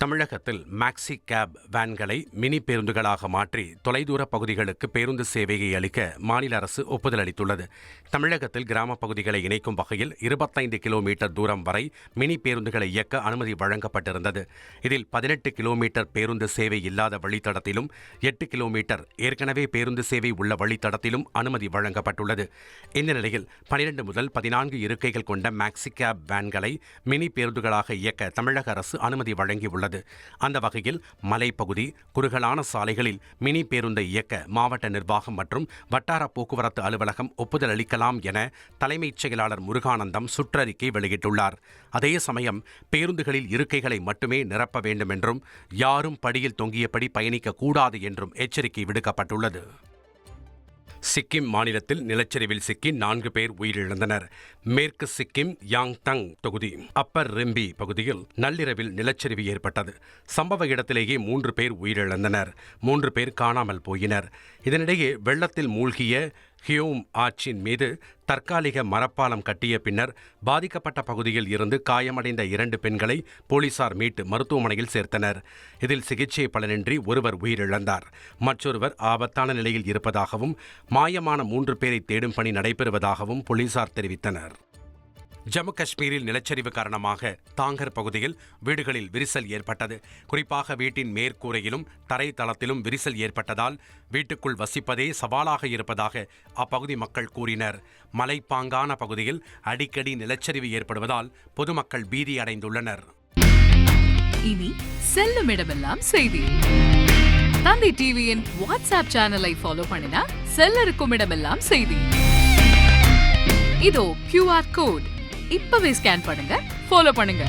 தமிழகத்தில் maxi gap வேன்களை mini பேருந்துகளாக மாற்றி தொலைதூர பகுதிகளுக்கு பேருந்து சேவையை அளிக்க மாநில அரசு ஒப்புதல் அளித்துள்ளது. தமிழகத்தில் கிராம பகுதிகளை இணைக்கும் வகையில் 25 கிலோமீட்டர் தூரம் வரை மினி பேருந்துகளை இயக்க அனுமதி வழங்கப்பட்டிருந்தது. இதில் 18 கிலோமீட்டர் பேருந்து சேவை இல்லாத வழித்தடத்திலும் 8 கிலோமீட்டர் ஏற்கனவே பேருந்து சேவை உள்ள வழித்தடத்திலும் அனுமதி வழங்கப்பட்டுள்ளது. இந்த நிலையில் 12 முதல் 14 இருக்கைகள் கொண்ட மேக்ஸி கேப் வேன்களை மினி பேருந்துகளாக இயக்க தமிழக அரசு அனுமதி வழங்கியுள்ளது. அந்த வகையில் மலைப்பகுதி, குறுகலான சாலைகளில் மினி பேருந்தை இயக்க மாவட்ட நிர்வாகம் மற்றும் வட்டார போக்குவரத்து அலுவலகம் ஒப்புதல் அளிக்கலாம் என தலைமைச் செயலாளர் முருகானந்தம் சுற்றறிக்கை வெளியிட்டுள்ளார். அதே சமயம் பேருந்துகளில் இருக்கைகளை மட்டுமே நிரப்ப வேண்டும் என்றும் யாரும் படியில் தொங்கியபடி பயணிக்க கூடாது என்றும் எச்சரிக்கை விடுக்கப்பட்டுள்ளது. சிக்கிம் மாநிலத்தில் நிலச்சரிவில் சிக்கி 4 பேர் உயிரிழந்தனர். மேற்கு சிக்கிம் யாங்தங் தொகுதி அப்பர் ரெம்பி பகுதியில் நள்ளிரவில் நிலச்சரிவு ஏற்பட்டது. சம்பவ இடத்திலேயே 3 பேர் உயிரிழந்தனர். 3 பேர் காணாமல் போயினர். இதனிடையே வெள்ளத்தில் மூழ்கிய ஹியோம் ஆற்றின் மீது தற்காலிக மரப்பாலம் கட்டிய பின்னர் பாதிக்கப்பட்ட பகுதியில் இருந்து காயமடைந்த 2 பெண்களை போலீசார் மீட்டு மருத்துவமனையில் சேர்த்தனர். இதில் சிகிச்சை பலனின்றி ஒருவர் உயிரிழந்தார். மற்றொருவர் ஆபத்தான நிலையில் இருப்பதாகவும் மாயமான 3 பேரை தேடும் பணி நடைபெறுவதாகவும் போலீசார் தெரிவித்தனர். ஜம்மு காஷ்மீரில் நிலச்சரிவு காரணமாக தாங்கர் பகுதியில் வீடுகளில் விரிசல் ஏற்பட்டது. குறிப்பாக வீட்டின் மேற்கூரையிலும் தரை தளத்திலும் விரிசல் ஏற்பட்டதால் வீட்டுக்குள் வசிப்பதே சவாலாக இருப்பதாக அப்பகுதி மக்கள் கூறினர். மலைப்பாங்கான பகுதியில் அடிக்கடி நிலச்சரிவு ஏற்படுவதால் பொதுமக்கள் பீதி அடைந்துள்ளனர். இனி செல்லும் இடமெல்லாம் செய்தி. தந்தி டிவியின் வாட்ஸ்அப் சேனலை ஃபாலோ பண்ணினா செல்ல இருக்கும் இடமெல்லாம் செய்தி. இதோ QR கோட் இப்பவே ஸ்கேன் பண்ணுங்க, ஃபாலோ பண்ணுங்க.